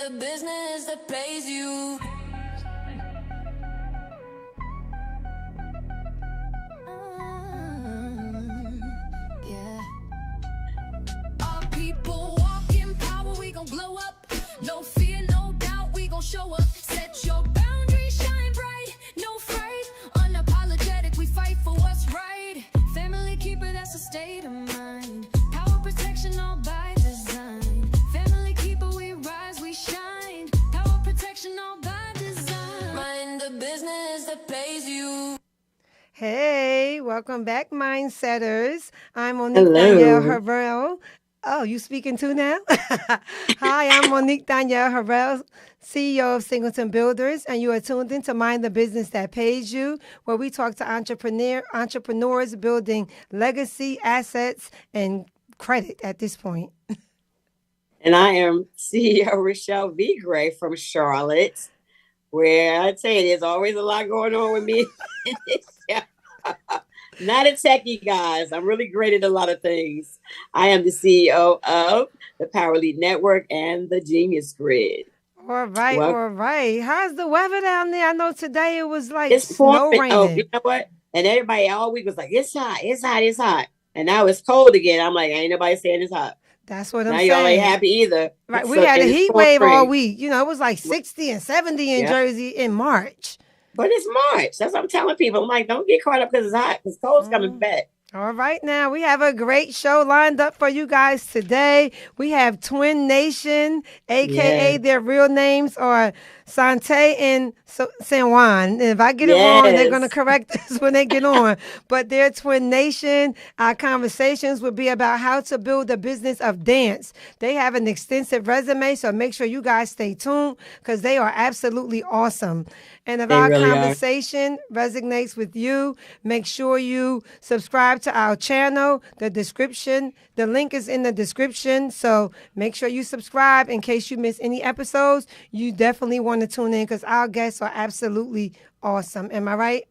the business that pays you. Yeah. Our people walk in power, we gon' blow up. No fear, no doubt, we gon' show up. Set your boundaries, shine bright, no fright. Unapologetic, we fight for what's right. Family keeper, that's a state of mind. Power protection all by design. Family keeper, we rise, we shine. Power protection all by design. Mind the business that pays you. Hey, welcome back, Mindsetters. I'm Monique Hello. Danielle Harrell. Oh, you speaking too now? Hi, I'm Monique Danielle Harrell, CEO of Singleton Builders, and you are tuned in to Mind the Business That Pays You, where we talk to entrepreneurs building legacy, assets, and credit at this point. And I am CEO Rochelle V. Gray from Charlotte, where I tell you, there's always a lot going on with me. Not a techie, guys. I'm really great at a lot of things. I am the CEO of the Power Lead Network and the Genius Grid. All right, Well, all right. How's the weather down there? I know today it was like it's snow pouring. Oh, raining. you know what? And everybody all week was like, it's hot, it's hot, it's hot. And now it's cold again. I'm like, ain't nobody saying it's hot. That's what I'm Now saying. y'all ain't happy either. Right, So- we had a and it's heat wave all pouring. week. You know, it was like 60 and 70 in Yeah. Jersey in March. But it's March. That's what I'm telling people. I'm like, don't get caught up because it's hot, because cold's coming back. All right, now we have a great show lined up for you guys today. We have Twin Nation, aka Yes. their real names are Sante and San Juan. And if I get it wrong, they're Yes. going to correct us when they get on. But they're Twin Nation. Our conversations will be about how to build a business of dance. They have an extensive resume, so make sure you guys stay tuned because they are absolutely awesome. And if They our really are. conversation resonates with you, make sure you subscribe to our channel. The link is in the description. So make sure you subscribe in case you miss any episodes. You definitely want to tune in because our guests are absolutely awesome. Am I right?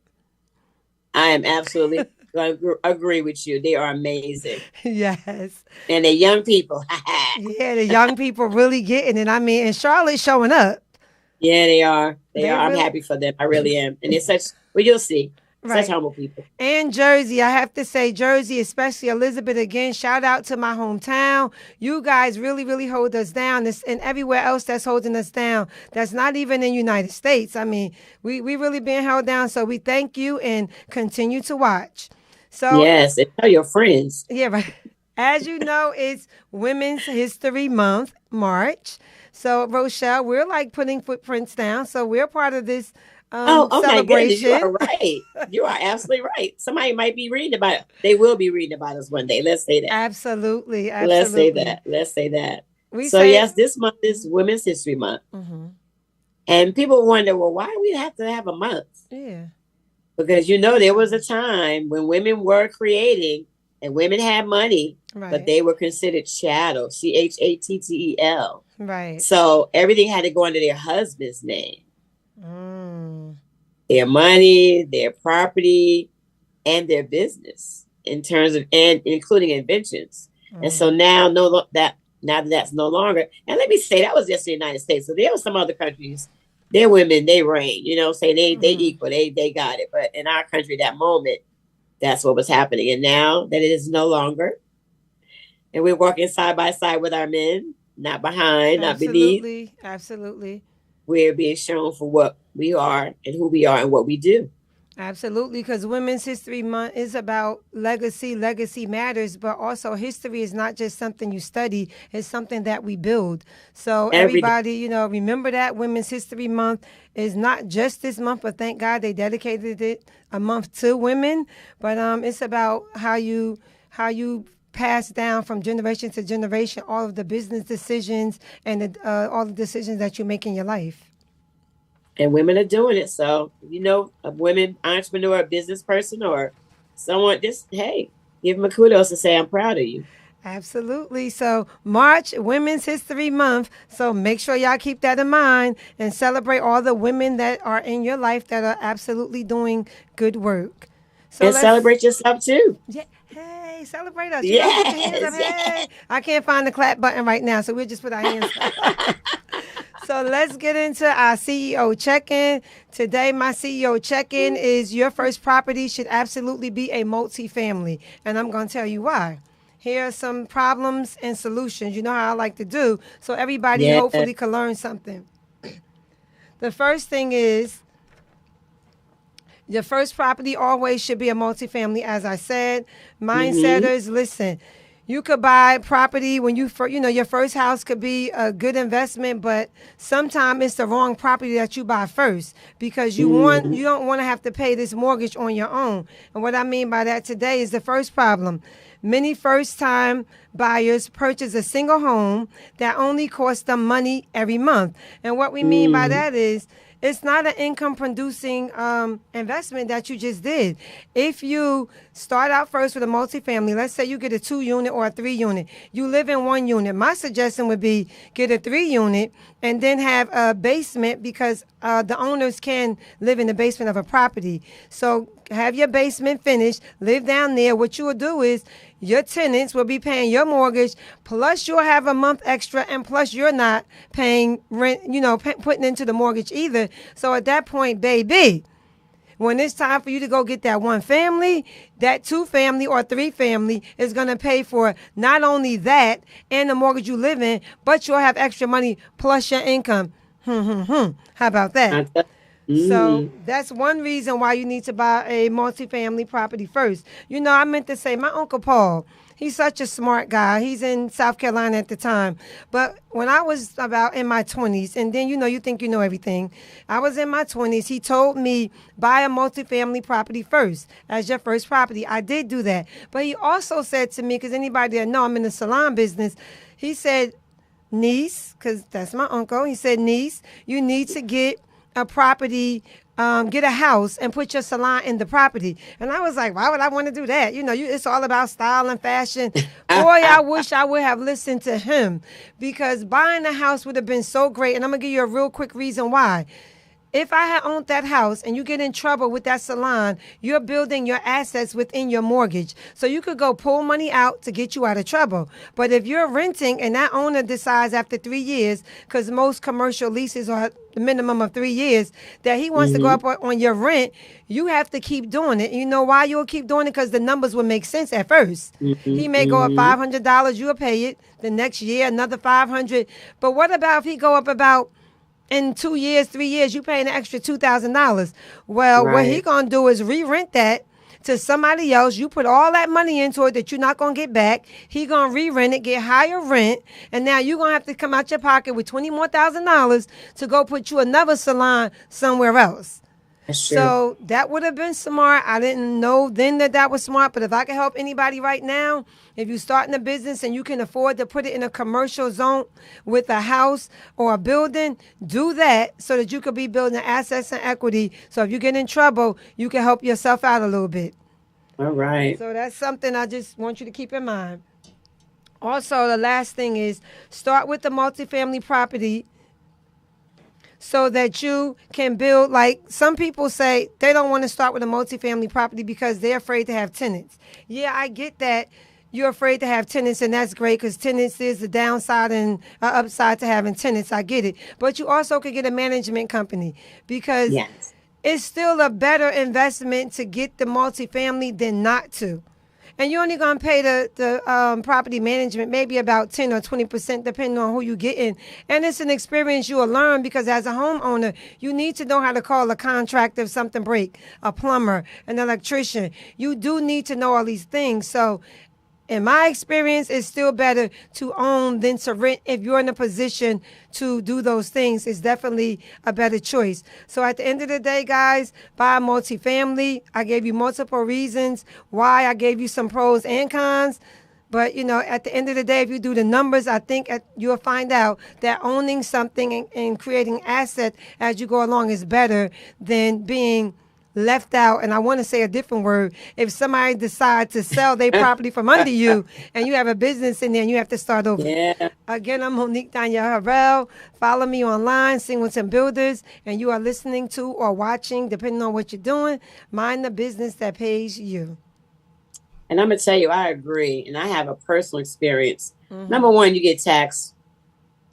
I am absolutely going to agree with you. They are amazing. Yes. And they're young people. Yeah, the young people really getting it. I mean, and Charlotte's showing up. Yeah, they are. They They are. I'm really- happy for them. I really am. And they're such, well, you'll see. Right. Such humble people. And Jersey, I have to say, Jersey, especially Elizabeth, again, shout out to my hometown. You guys really, really hold us down. And everywhere else that's holding us down, that's not even in the United States. I mean, we really being held down. So we thank you and continue to watch. So, Yes. And tell your friends. yeah, right. As you know, it's Women's History Month, March. So, Rochelle, we're like putting footprints down. So we're part of this Oh my goodness. celebration. You are right. You are absolutely right. Somebody might be reading about it. They will be reading about us one day. Let's say that. Absolutely. Let's say that. Let's say that. We So say, yes, this month is Women's History Month. Mhm. And people wonder, well, why do we have to have a month? Yeah. Because there was a time when women were creating and women had money, Right. but they were considered chattel, CHATTEL. Right. So everything had to go under their husband's name. Mm. Their money, their property, and their business in terms of, and including inventions. And so now that that's no longer, and let me say that was just the United States. So there were some other countries, their women, they reign, say they equal, they got it. But in our country, that moment, that's what was happening. And now that it is no longer, and we're walking side by side with our men, not behind, not beneath. Absolutely. Absolutely. We're being shown for what we are and who we are and what we do. Absolutely. Because Women's History Month is about legacy. Legacy matters, but also history is not just something you study. It's something that we build. So Every day. everybody, remember that Women's History Month is not just this month, but thank God they dedicated it a month to women. But it's about how you pass down from generation to generation all of the business decisions and all the decisions that you make in your life. And women are doing it. So, a women entrepreneur, a business person, or someone, just, hey, give them a kudos and say, I'm proud of you. Absolutely. So March, Women's History Month. So make sure y'all keep that in mind and celebrate all the women that are in your life that are absolutely doing good work. So And celebrate yourself too. Yeah. Hey, celebrate us. You gotta put your hands up. Yes, Hey. I can't find the clap button right now, so we'll just put our hands up. So let's get into our CEO check-in. Today, my CEO check-in is your first property should absolutely be a multifamily. And I'm going to tell you why. Here are some problems and solutions. You know how I like to do. So everybody Yeah. hopefully can learn something. The first thing is your first property always should be a multifamily, as I said. Mindsetters, listen. You could buy property when your first house could be a good investment, but sometimes it's the wrong property that you buy first because you don't want to have to pay this mortgage on your own. And what I mean by that today is the first problem. Many first-time buyers purchase a single home that only costs them money every month. And what we mean by that is it's not an income-producing investment that you just did. If you start out first with a multifamily, let's say you get a 2-unit or a 3-unit, you live in 1 unit. My suggestion would be get a 3-unit and then have a basement because the owners can live in the basement of a property. So have your basement finished, live down there. What you will do is your tenants will be paying your mortgage, plus you'll have a month extra, and plus you're not paying rent, putting into the mortgage either. So at that point, baby, when it's time for you to go get that 1 family, that 2 family or 3 family is going to pay for not only that and the mortgage you live in, but you'll have extra money plus your income. How about that? So that's one reason why you need to buy a multifamily property first. I meant to say my Uncle Paul, he's such a smart guy. He's in South Carolina at the time. But when I was about in my 20s, and then, you think you know everything. I was in my 20s. He told me, buy a multifamily property first as your first property. I did do that. But he also said to me, because anybody that know I'm in the salon business, he said, niece, because that's my uncle. He said, niece, you need to get a property, get a house and put your salon in the property. And I was like, why would I want to do that? It's all about style and fashion. Boy, I wish I would have listened to him because buying a house would have been so great. And I'm going to give you a real quick reason why. If I had owned that house and you get in trouble with that salon, you're building your assets within your mortgage. So you could go pull money out to get you out of trouble. But if you're renting and that owner decides after 3 years, because most commercial leases are the minimum of 3 years, that he wants to go up on your rent, you have to keep doing it. You know why you'll keep doing it? Because the numbers will make sense at first. He may go up $500, you'll pay it. The next year, another $500. But what about if he go up about in 2 years, 3 years, you paying an extra $2,000. Well, what he gonna do is re-rent that to somebody else. You put all that money into it that you're not gonna get back. He gonna re-rent it, get higher rent, and now you're gonna have to come out your pocket with $20,000 to go put you another salon somewhere else. So that would have been smart. I didn't know then that was smart, but if I can help anybody right now, if you're starting a business and you can afford to put it in a commercial zone with a house or a building, do that so that you could be building assets and equity. So if you get in trouble, you can help yourself out a little bit. All right. So that's something I just want you to keep in mind. Also, the last thing is start with the multifamily property so that you can build, like some people say they don't want to start with a multifamily property because they're afraid to have tenants. Yeah, I get that you're afraid to have tenants, and that's great because tenants is the downside and upside to having tenants. I get it. But you also could get a management company because it's still a better investment to get the multifamily than not to. And you're only going to pay the property management maybe about 10 or 20% depending on who you're getting. And it's an experience you will learn because as a homeowner, you need to know how to call a contractor if something breaks, a plumber, an electrician. You do need to know all these things. So in my experience, it's still better to own than to rent. If you're in a position to do those things, it's definitely a better choice. So at the end of the day, guys, buy a multifamily. I gave you multiple reasons why. I gave you some pros and cons. But, at the end of the day, if you do the numbers, I think you'll find out that owning something and creating asset as you go along is better than being left out. And I want to say a different word. If somebody decides to sell their property from under you and you have a business in there and you have to start over. Yeah. Again, I'm Monique Danielle Harrell. Follow me online, Singleton Builders, and you are listening to or watching, depending on what you're doing, Mind the Business That Pays You. And I'm going to tell you, I agree. And I have a personal experience. Number one, you get taxed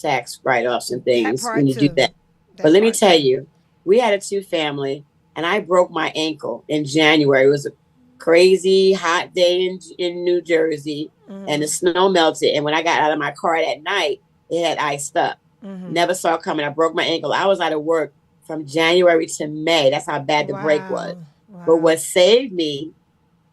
tax write-offs and That things part when you do too. that. But That let me part tell too. you, we had a two-family, and I broke my ankle in January. It was a crazy hot day in New Jersey, and the snow melted. And when I got out of my car that night, it had iced up. Never saw it coming. I broke my ankle. I was out of work from January to May. That's how bad the break was. Wow. But Wow. what saved me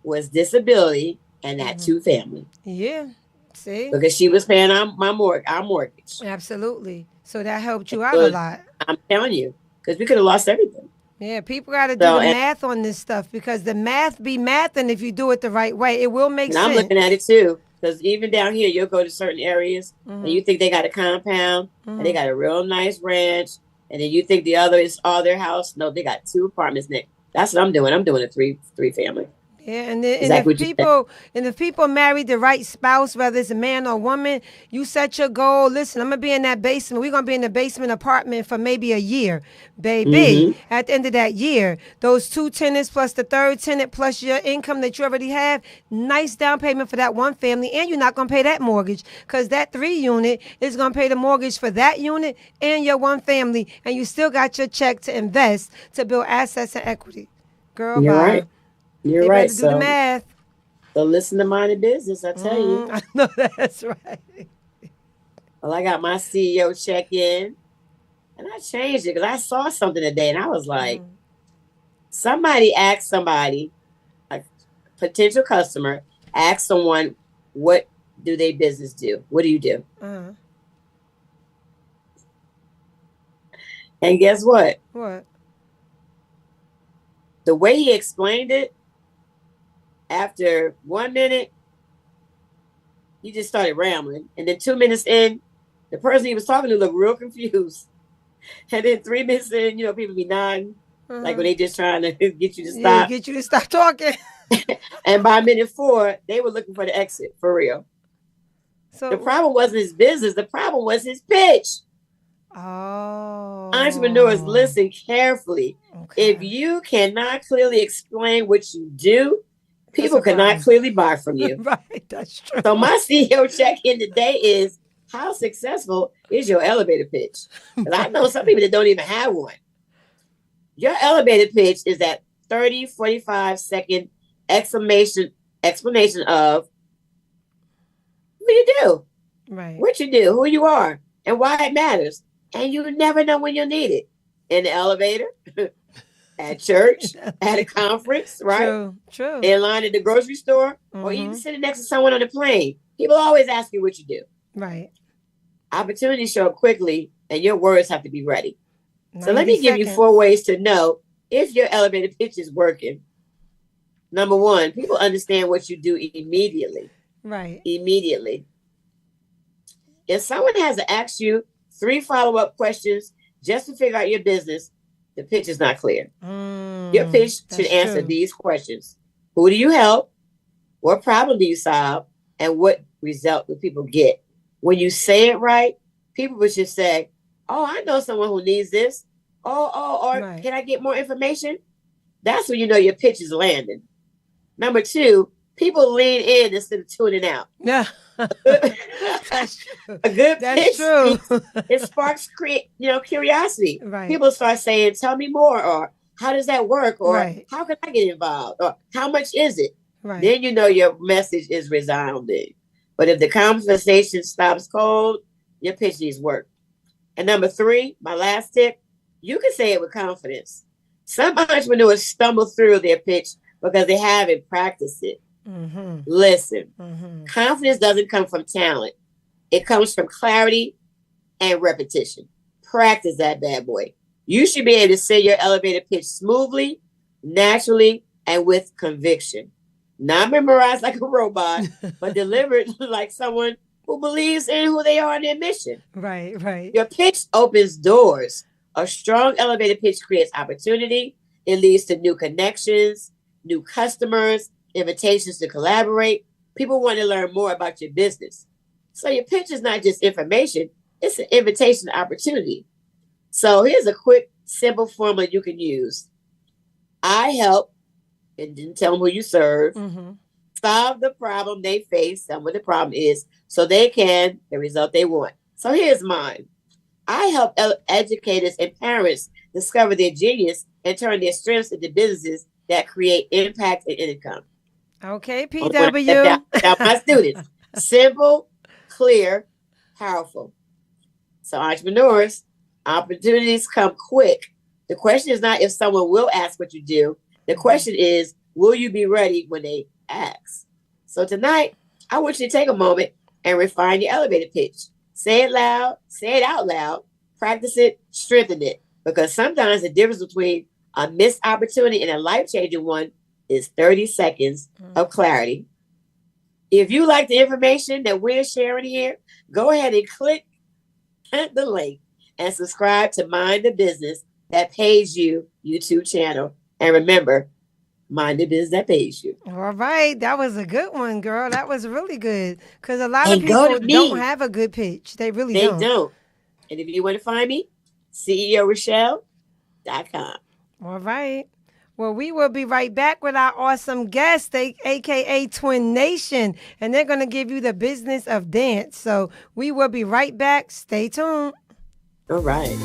was disability and that two-family Yeah. See? because she was paying our mortgage. Absolutely. So that helped you out a So lot. I'm telling you, because we could have lost everything. Yeah, people got to do So the and, math on this stuff because the math be math, and if you do it the right way, it will make and I'm looking at it sense. too. Because even down here, you'll go to certain areas and you think they got a compound and they got a real nice ranch, and then you think the other is all their house. No, they got two apartments next. That's what I'm doing. I'm doing a three family. Yeah, and Exactly what you said. if people marry the right spouse, whether it's a man or a woman, you set your goal. Listen, I'm gonna be in that basement. We're gonna be in the basement apartment for maybe a year, baby. Mm-hmm. At the end of that year, those two tenants plus the third tenant plus your income that you already have, nice down payment for that one family, and you're not gonna pay that mortgage because that 3 unit is gonna pay the mortgage for that unit and your one family, and you still got your check to invest to build assets and equity. Girl, You're bye. right. You're They right. better do the math. So listen to Minded Business, I tell you. I know that's right. Well, I got my CEO check in and I changed it because I saw something today and I was like, somebody asked somebody, a potential customer, asked someone, what do they business do? What do you do? And guess what? What? The way he explained it, after 1 minute, he just started rambling. And then 2 minutes in, the person he was talking to looked real confused. And then 3 minutes in, people be nodding, like when they just trying to get you to stop. Yeah, get you to stop talking. And by minute 4, they were looking for the exit, for real. So the problem wasn't his business. The problem was his pitch. Oh. Entrepreneurs, listen carefully. Okay. If you cannot clearly explain what you do, people a problem. cannot clearly buy from you. Right, that's true. So my CEO check-in today is, how successful is your elevator pitch? Because I know some people that don't even have one. Your elevator pitch is that 30, 45-second explanation of who you do, Right. what you do, who you are, and why it matters. And you never know when you'll need it. In the elevator, at church, at a conference, right? True. In line at the grocery store, or even sitting next to someone on the plane. People always ask you what you do. Right. Opportunities show up quickly, and your words have to be ready. So let 90 me give you seconds. 4 ways to know if your elevator pitch is working. Number 1, people understand what you do immediately. Right. Immediately. If someone has to ask you 3 follow-up questions just to figure out your business, the pitch is not clear. Your pitch should answer these questions. Who do you help? What problem do you solve? And what result do people get? When you say it right, people will just say, oh, I know someone who needs this. Or Right. Can I get more information? That's when you know your pitch is landing. Number 2, people lean in instead of tuning out. Yeah. That's true. A good That's pitch, true. it sparks curiosity. Right. People start saying, tell me more, or how does that work? Or Right. how can I get involved? Or how much is it? Right. Then you know your message is resounding. But if the conversation stops cold, your pitch needs work. And number 3, my last tip, you can say it with confidence. Some entrepreneurs stumble through their pitch because they haven't practiced it. Listen, confidence doesn't come from talent. It comes from clarity and repetition. Practice that bad boy. You should be able to say your elevator pitch smoothly, naturally, and with conviction. Not memorized like a robot, but delivered like someone who believes in who they are and their mission. Right. Right. Your pitch opens doors. A strong elevator pitch creates opportunity. It leads to new connections, new customers, invitations to collaborate. People want to learn more about your business. So your pitch is not just information, it's an invitation opportunity. So here's a quick, simple formula you can use. I help, and then tell them who you serve, solve the problem they face and what the problem is, so they can, the result they want. So here's mine. I help educators and parents discover their genius and turn their strengths into businesses that create impact and income. Okay, Now, PW. my students, simple, clear, powerful. So entrepreneurs, opportunities come quick. The question is not if someone will ask what you do. The question is, will you be ready when they ask? So tonight, I want you to take a moment and refine your elevator pitch. Say it loud, say it out loud, practice it, strengthen it. Because sometimes the difference between a missed opportunity and a life-changing one is 30 seconds of clarity. If you like the information that we're sharing here, go ahead and click the link and subscribe to Mind the Business That Pays You YouTube channel. And remember, mind the business that pays you. All right. That was a good one, girl. That was really good. Because a lot of And go to people me. don't have a good pitch. They really They don't. don't. And if you want to find me, CEORochelle.com. All right. Well, we will be right back with our awesome guest, aka Twin Nation, and they're going to give you the business of dance. So we will be right back. Stay tuned. All right.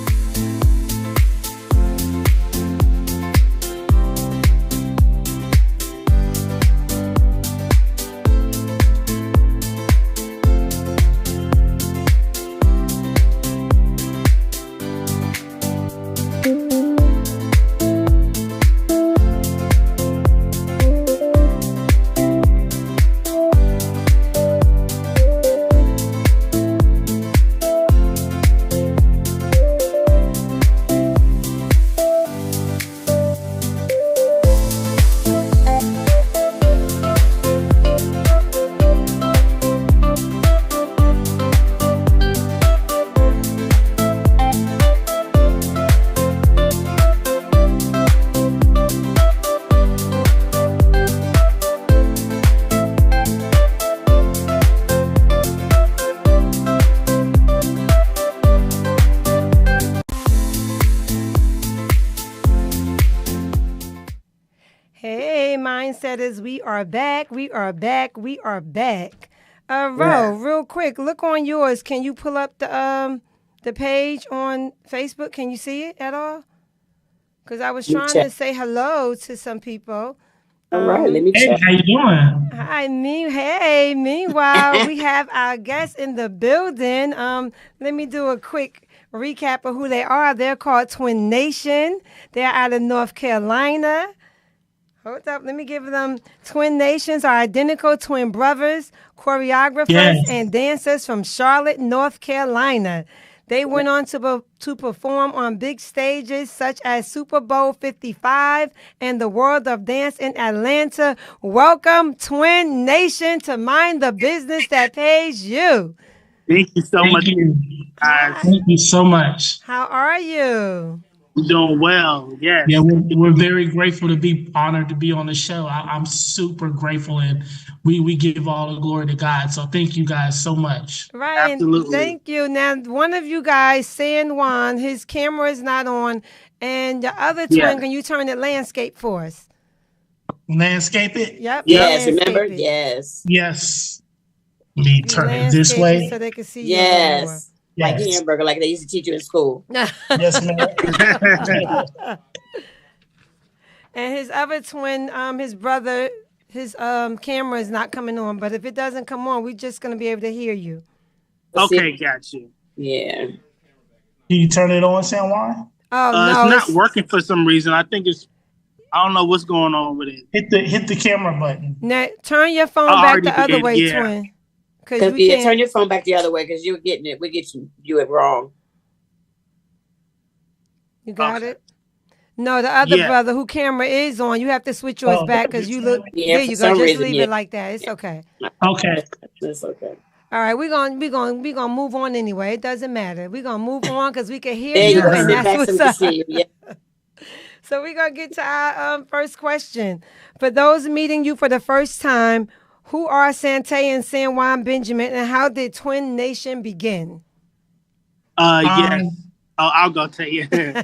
Hey, Mindsetters, we are back. We are back. We are back. Ro, real quick, look on yours. Can you pull up the page on Facebook? Can you see it at all? Because I was trying to say hello to some people. All right, let me Hey, check. how you doing? Hi, hey. Meanwhile, we have our guests in the building. Let me do a quick recap of who they are. They're called Twin Nation. They're out of North Carolina. Hold up, let me give them. Twin Nations are identical twin brothers, choreographers, and dancers from Charlotte, North Carolina. They went on to perform on big stages such as Super Bowl 55 and the World of Dance in Atlanta. Welcome, Twin Nation, to Mind the Business That Pays You. Thank you so much, guys. Thank you so much. How are you? You're doing well. Yes. Yeah, we're very grateful to be honored to be on the show. I'm super grateful, and we give all the glory to God. So thank you guys so much. Right. Absolutely. Thank you. Now, one of you guys, San Juan, his camera is not on. And the other twin, Yeah. can you turn the landscape for us? Landscape it? Yep. Yes, landscape remember? it. Yes. Yes. Let me You turn it this landscape it way. so they can see you a little Yes. Like Yes. hamburger, like they used to teach you in school. more. Yes, ma'am. And his other twin, his brother, his camera is not coming on. But if it doesn't come on, we're just going to be able to hear you. Okay, got you. Yeah. Can you turn it on, San Juan? Oh, no. It's not working for some reason. I think I don't know what's going on with it. Hit the camera button. Now, turn your phone I back already the other did, way, yeah. twin. Because we Yeah, can't. turn your phone back the other way because you're getting it. We get you it wrong. You got Okay. it? No, the other Yeah. brother who camera is on, you have to switch yours Oh, back because you look. Yeah, There for you go. some Just reason, leave yeah. it like that. It's okay. Okay. That's okay. All right, we're gonna move on anyway. It doesn't matter. We're gonna move on because we can hear There you, you go. and Sit that's back so what's we can up. see you. Yeah. So we're gonna get to our first question. For those meeting you for the first time, who are Santay and San Juan Benjamin, and how did Twin Nation begin? Yes. I'll go tell you. Okay.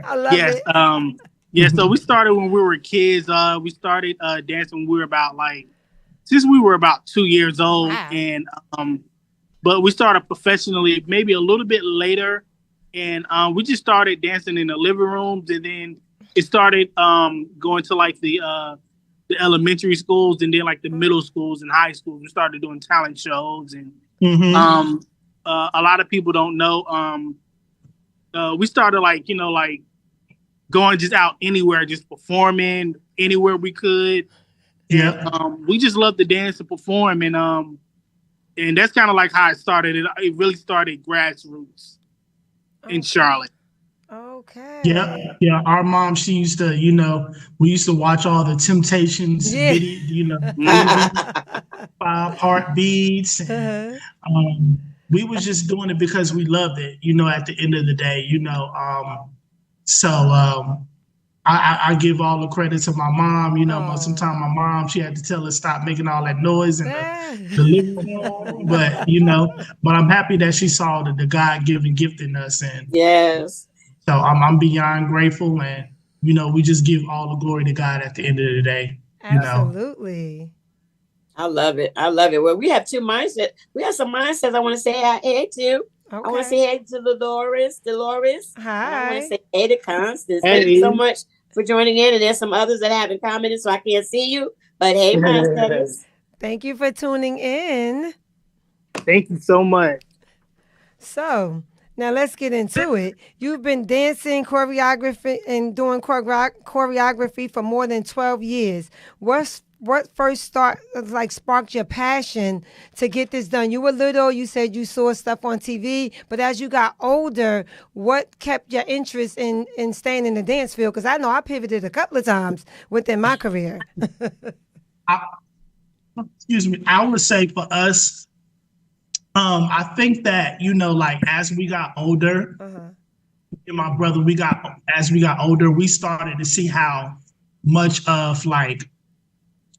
I love Yes. it. Yeah. So we started when we were kids. We started dancing when we were about since we were about 2 years old, Wow. and but we started professionally maybe a little bit later, and we just started dancing in the living rooms, and then it started going to like the elementary schools, and then like the middle schools and high schools. We started doing talent shows, and a lot of people don't know. We started like going just out anywhere, just performing anywhere we could. Yeah. We just love to dance and perform, and that's kind of like how it started. It really started grassroots in Charlotte. Okay. Yeah. Our mom, she used to, we used to watch all the Temptations Yeah. video, 5 heartbeats. And, we was just doing it because we loved it, at the end of the day, I give all the credit to my mom. Sometimes my mom, she had to tell us stop making all that noise in the living room. But I'm happy that she saw the God-given gift in us. And yes. So I'm beyond grateful, and we just give all the glory to God at the end of the day. Absolutely. I love it. Well, we have two mindsets. We have some mindsets I want to say hey to. Okay. I want to say hey to Dolores. Hi. I want to say hey to Constance. Hey. Thank you so much for joining in. And there's some others that haven't commented, so I can't see you. But hey, Constance. Thank you for tuning in. Thank you so much. So now let's get into it. You've been dancing, choreography, and doing choreography for more than 12 years. What first sparked your passion to get this done? You were little, you said you saw stuff on TV, but as you got older, what kept your interest in staying in the dance field? Because I know I pivoted a couple of times within my career. Excuse me. I would say for us, I think that, as we got older, and my brother, as we got older, we started to see how much of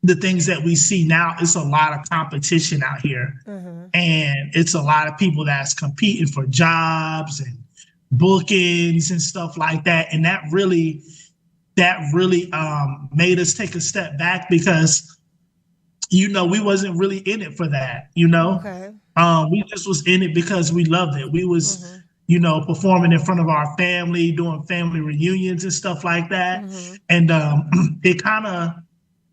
the things that we see now. It's a lot of competition out here, and it's a lot of people that's competing for jobs and bookings and stuff like that. And that really made us take a step back because, we wasn't really in it for that, Okay. We just was in it because we loved it. We was, performing in front of our family, doing family reunions and stuff like that. And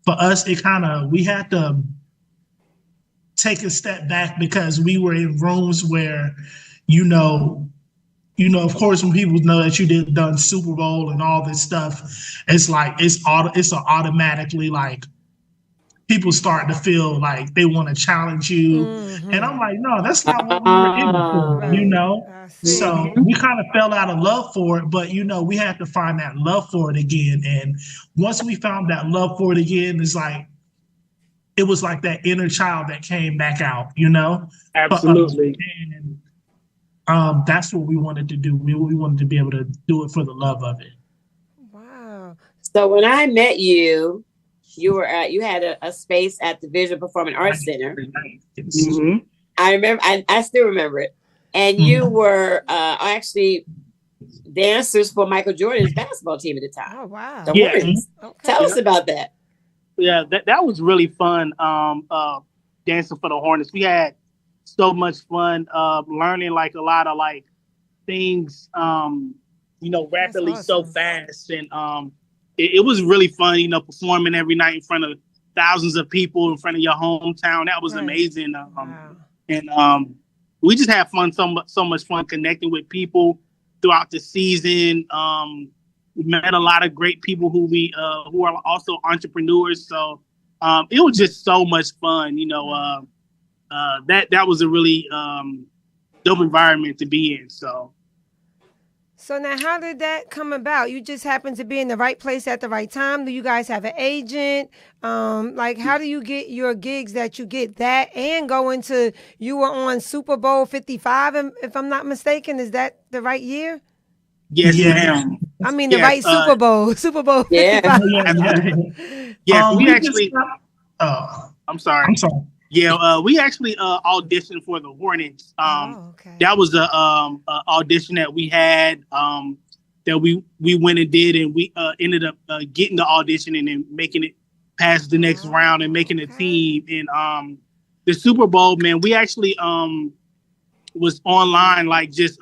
for us, we had to take a step back because we were in rooms where, of course, when people know that you done Super Bowl and all this stuff, it's automatically people start to feel like they want to challenge you. And I'm like, no, that's not what we were in for, So we kind of fell out of love for it, but, we had to find that love for it again. And once we found that love for it again, it was like that inner child that came back out, Absolutely. And that's what we wanted to do. We wanted to be able to do it for the love of it. Wow. So when I met you, you had a space at the Visual Performing Arts Center. I remember, I still remember it. And you were actually dancers for Michael Jordan's basketball team at the time. Oh, wow. The Hornets. Okay. Tell us about that. Yeah, that was really fun, dancing for the Hornets. We had so much fun learning a lot of things, rapidly so fast. And it was really fun, performing every night in front of thousands of people in front of your hometown. That was amazing. And we just had fun, so much fun connecting with people throughout the season. We met a lot of great people who are also entrepreneurs. So it was just so much fun. That was a really dope environment to be in. So now, how did that come about? You just happened to be in the right place at the right time. Do you guys have an agent? How do you get your gigs that you get that and go into? You were on Super Bowl 55, if I'm not mistaken. Is that the right year? Yes, ma'am. I mean, the right Super Bowl. Super Bowl 55. Yeah, we actually. I'm sorry. Yeah, we actually auditioned for the Hornets. Okay. That was the audition that we had that we went and did, and we ended up getting the audition and then making it past the next round and making a team. And the Super Bowl, man, we actually was online, like just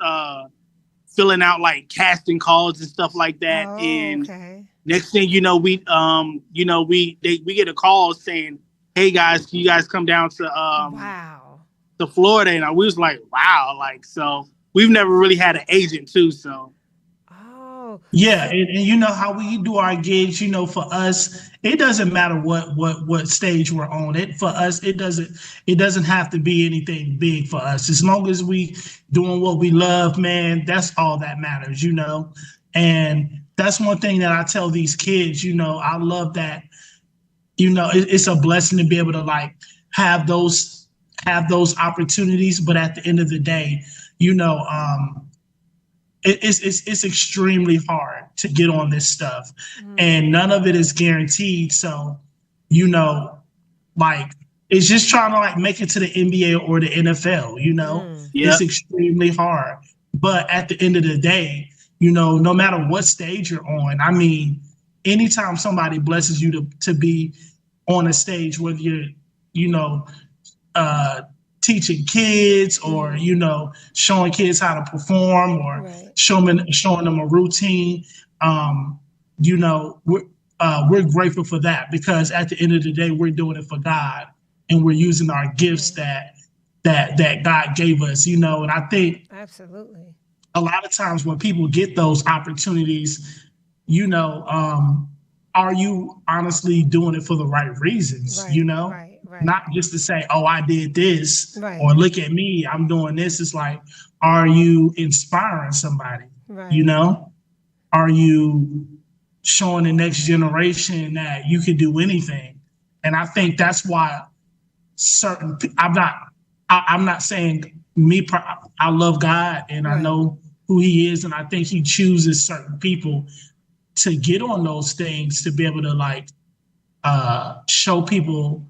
filling out like casting calls and stuff like that. Oh, And okay. next thing you know, we get a call saying, "Hey guys, can you guys come down to Wow. to Florida?" And we was like, "Wow!" Like, so we've never really had an agent too. So Oh, Yeah, and you know how we do our gigs. You know, for us, it doesn't matter what stage we're on. It for us, it doesn't have to be anything big for us. As long as we doing what we love, man, that's all that matters. You know, and that's one thing that I tell these kids. You know, I love that. You know, it's a blessing to be able to like have those opportunities. But at the end of the day, you know, it's extremely hard to get on this stuff, and none of it is guaranteed. So, you know, like it's just trying to like make it to the NBA or the NFL. You know, yeah, it's extremely hard. But at the end of the day, you know, no matter what stage you're on, I mean, anytime somebody blesses you to be on a stage, whether you're, you know, teaching kids or, you know, showing kids how to perform or right. showing them a routine, you know, we're grateful for that, because at the end of the day, we're doing it for God, and we're using our gifts that God gave us, you know. And I think Absolutely. a lot of times when people get those opportunities, you know, are you honestly doing it for the right reasons? Right, You know, right. not just to say, oh, I did this, Right. or look at me, I'm doing this. It's like, are you inspiring somebody? Right. You know, are you showing the next generation that you can do anything? And I think that's why I'm not saying I love God, and I Right. know who He is, and I think He chooses certain people to get on those things to be able to like show people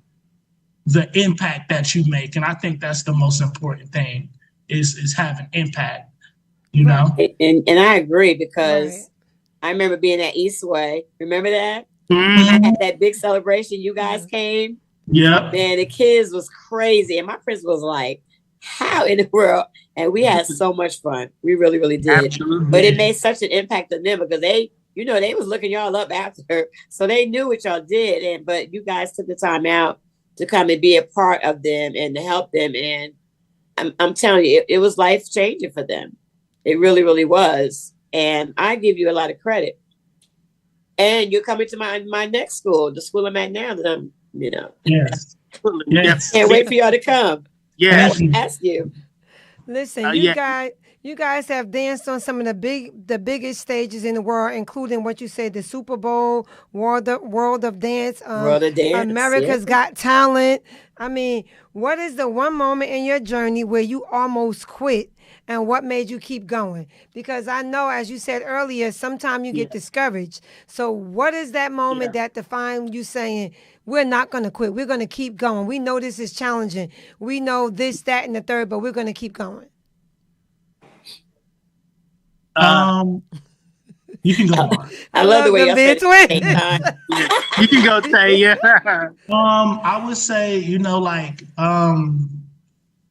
the impact that you make. And I think that's the most important thing is having impact, you Right. know? And I agree, because Right. I remember being at Eastway. Remember that? Mhm. I had that big celebration. You guys came. Yep. Man, the kids was crazy. And my principal was like, how in the world? And we had so much fun. We really, really did. Absolutely. But it made such an impact on them, because they, you know, they was looking y'all up after. So they knew what y'all did. But you guys took the time out to come and be a part of them and to help them. And I'm telling you, it was life changing for them. It really, really was. And I give you a lot of credit. And you're coming to my next school, the school I'm at now, that I'm, you know. Yes. Absolutely. Yes. Can't wait for y'all to come. Yeah. Thank you. Ask you. Listen, Yeah. you guys have danced on some of the biggest stages in the world, including what you said, the Super Bowl, World of Dance, World of Dance, America's yeah. Got Talent. I mean, what is the one moment in your journey where you almost quit, and what made you keep going? Because I know, as you said earlier, sometimes you get discouraged. So what is that moment that defined you saying, we're not going to quit, we're going to keep going? We know this is challenging. We know this, that, and the third, but we're going to keep going. You can go on. I love the way y'all said Twin. it. You can go say, yeah. I would say, you know, like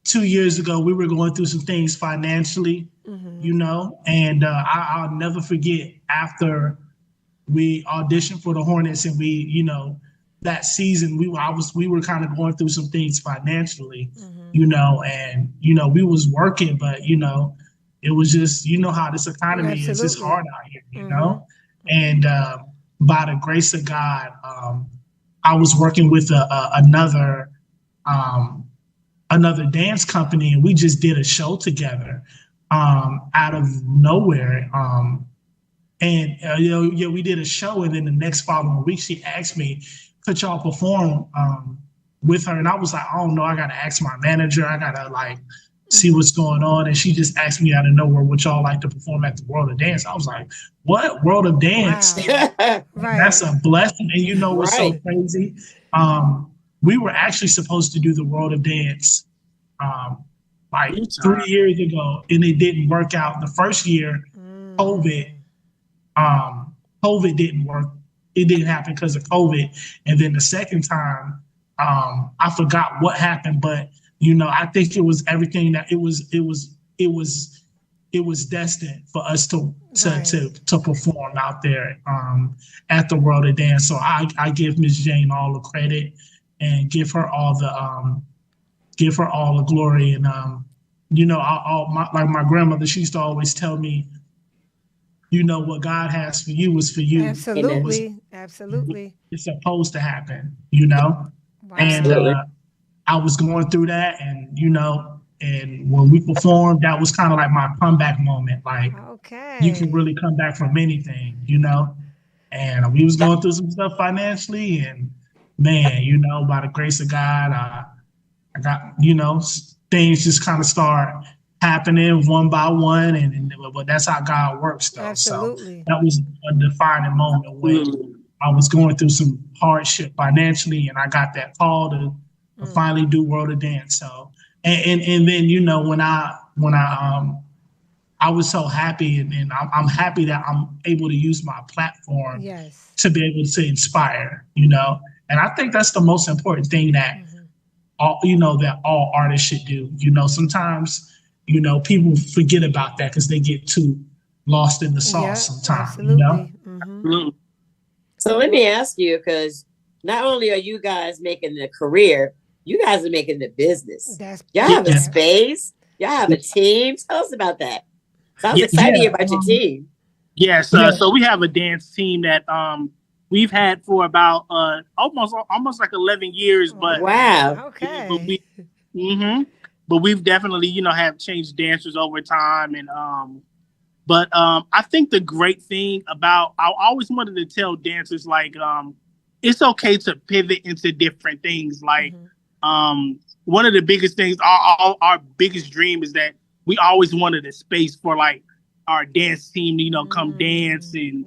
2 years ago, we were going through some things financially, you know, and I'll never forget, after we auditioned for the Hornets and we, you know, that season we were kind of going through some things financially, you know, and, you know, we was working, but, you know, it was just, you know how this economy is, it's Absolutely. hard out here, you know, and by the grace of God, I was working with another dance company, and we just did a show together out of nowhere. And you know, yeah, we did a show, and then the next following week, she asked me, "Could y'all perform with her?" And I was like, "Oh no, I gotta ask my manager. I gotta like see what's going on." And she just asked me out of nowhere, "Would y'all like to perform at the World of Dance?" I was like, "What? World of Dance?" Wow. Right. That's a blessing. And you know what's so Right. crazy? We were actually supposed to do the World of Dance like 3 years ago, and it didn't work out. The first year, COVID didn't work. It didn't happen because of COVID. And then the second time, I forgot what happened, but I think it was everything that it was destined for us to perform out there at the World of Dance. So I give Miss Jane all the credit and give her all the glory. And like my grandmother, she used to always tell me, what God has for you is for you. Absolutely. Absolutely. It's supposed to happen, Wow. and I was going through that, and and when we performed, that was kind of like my comeback moment. Like, Okay. you can really come back from anything, and we was going through some stuff financially, and man, by the grace of God, I got, things just kind of start happening one by one, but that's how God works, though. Absolutely. So that was a defining moment when I was going through some hardship financially, and I got that call to finally do World of Dance. So, and then when I was so happy, and I'm happy that I'm able to use my platform to be able to inspire, and I think that's the most important thing that that all artists should do. Sometimes people forget about that because they get too lost in the sauce sometimes. Absolutely. So let me ask you, because not only are you guys making a career, you guys are making the business. Y'all have a space. Y'all have a team. Tell us about that. Sounds exciting about your team. Yes. So we have a dance team that we've had for about almost like 11 years. But wow. Okay. But we've definitely have changed dancers over time, and but I think the great thing about, I always wanted to tell dancers, like, it's okay to pivot into different things. Like, one of the biggest things, our biggest dream is that we always wanted a space for like our dance team to come dance and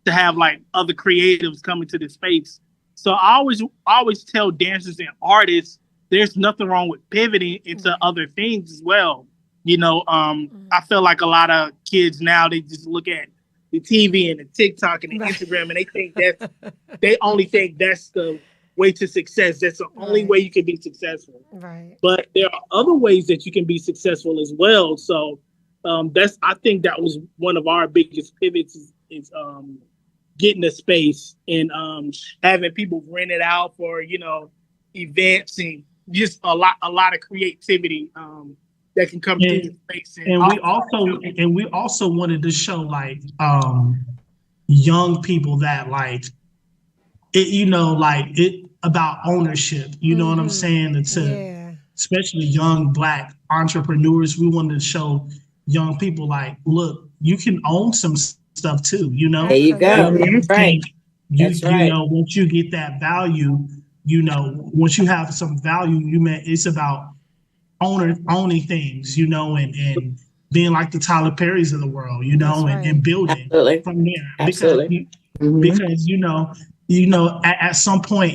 to have like other creatives come into the space. So I always tell dancers and artists, there's nothing wrong with pivoting into other things as well. I feel like a lot of kids now, they just look at the TV and the TikTok and the Instagram, and they think they only think that's the way to success. That's the only way you can be successful. Right. But there are other ways that you can be successful as well. So I think that was one of our biggest pivots is getting a space and having people rent it out for events, and just a lot of creativity that can come through the space. And we also wanted to show like young people that like it about ownership. You know what I'm saying? Especially young Black entrepreneurs. We wanted to show young people like, look, you can own some stuff too. There you go. Right. Once you get that value, once you have some value, it's about owning things, and being like the Tyler Perrys of the world, and building from there. Absolutely. Because at some point,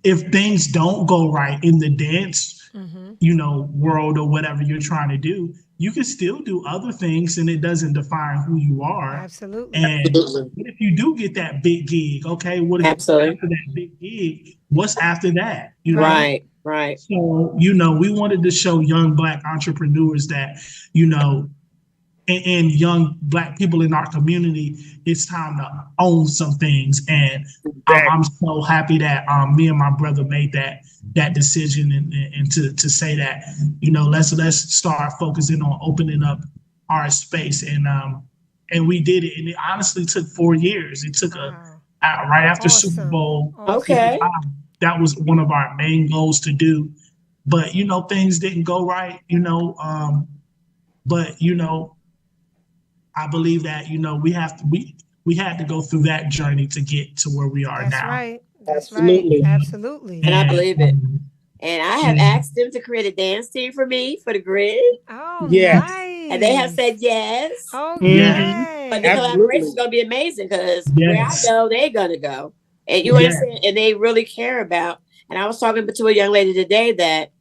if things don't go right in the dance, world or whatever you're trying to do, you can still do other things, and it doesn't define who you are. Absolutely. And if you do get that big gig, okay, what after that big gig? What's after that? Right. So, we wanted to show young Black entrepreneurs that, and young Black people in our community, it's time to own some things. And I'm so happy that me and my brother made that decision and to say that, let's start focusing on opening up our space. And we did it. And it honestly took 4 years. It took right after Super Bowl. Okay. That was one of our main goals to do. But, things didn't go right, but, I believe that, we had to go through that journey to get to where we are now. That's right. Absolutely. And I believe it. And I have asked them to create a dance team for me for the grid. Oh, nice. And they have said yes. Okay. But the collaboration is going to be amazing, because where I go, they're going to go. And you understand? And they really care about. And I was talking to a young lady today that,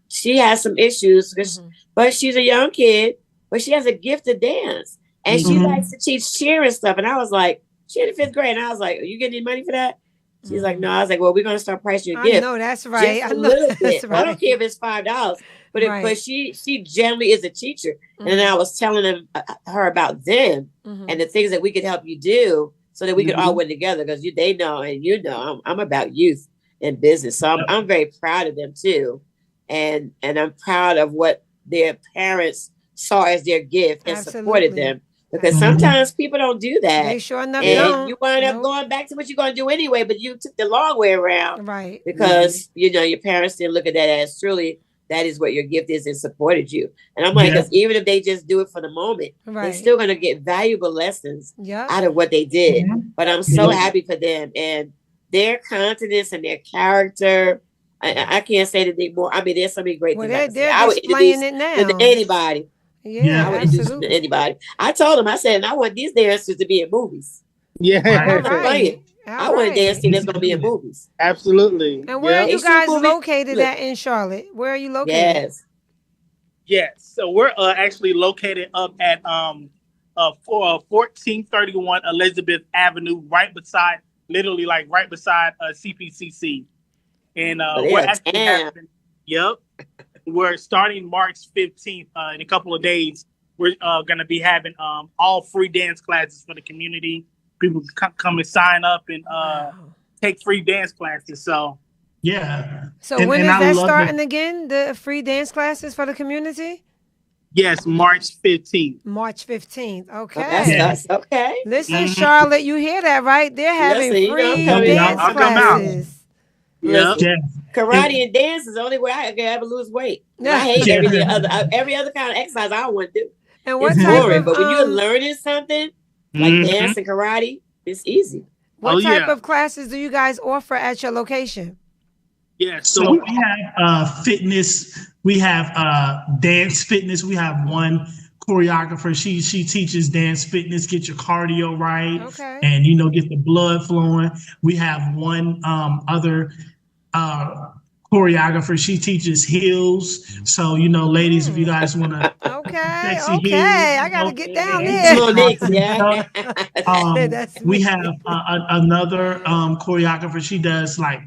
she has some issues, but she's a young kid, but she has a gift to dance. And she likes to teach cheer and stuff. And I was like, she in the 5th grade. And I was like, are you getting any money for that? She's like, no. I was like, well, we're gonna start pricing your I gift. know that's right. Just I a know little that's bit. right. I don't care if it's $5, but Right. but she generally is a teacher, and then I was telling her about them and the things that we could help you do, so that we could all win together. Because they know, and I'm about youth and business, so I'm very proud of them too, and I'm proud of what their parents saw as their gift and supported Absolutely. them. Because sometimes people don't do that. They sure enough And don't. you wind up Nope. going back to what you're going to do anyway, but you took the long way around Right. because, your parents didn't look at that as truly that is what your gift is and supported you. And I'm like, because even if they just do it for the moment, Right. they're still going to get valuable lessons Yep. out of what they did. But I'm so happy for them and their confidence and their character. I can't say that they more. I mean, there's so many great Well, things. they're I would displaying introduce it them now. to anybody. Yeah, I would introduce them to absolutely. anybody. I told them, I said, and I want these dancers to be in movies. Yeah, All Play right. it. I want a dance team that's going to be in movies. absolutely. And where are Yep. you It's your guys movie. located Look. at in Charlotte? Where are you located? Yes. Yes. So we're actually located up at 1431 Elizabeth Avenue, literally right beside CPCC. And But we're yeah, actually damn. having, we're starting March 15th. In a couple of days, we're going to be having all free dance classes for the community. People can come and sign up and take free dance classes. So Yeah. So And- when and is I that love starting again? The free dance classes for the community? yes, March 15th. March 15th. Okay. That's okay. Listen, Charlotte, you hear that, right? They're having Listen, you know I'm free coming. dance I'll come out. classes. Yep. Listen, Yeah. karate and dance is the only way I can ever lose weight. Yeah. I hate Yeah. every other kind of exercise I don't want to do. And what It's type boring. of But when you're learning something like dance and karate, it's easy. what type yeah. of classes do you guys offer at your location? Yeah. So we have fitness. We have dance fitness. We have one choreographer. She teaches dance fitness, get your cardio right, Okay. and get the blood flowing. We have one other choreographer. She teaches heels. So ladies, if you guys want to. Okay. Sexy Okay. heels, I got to get down Little there. Nicks, yeah. That's We me. have another choreographer. She does like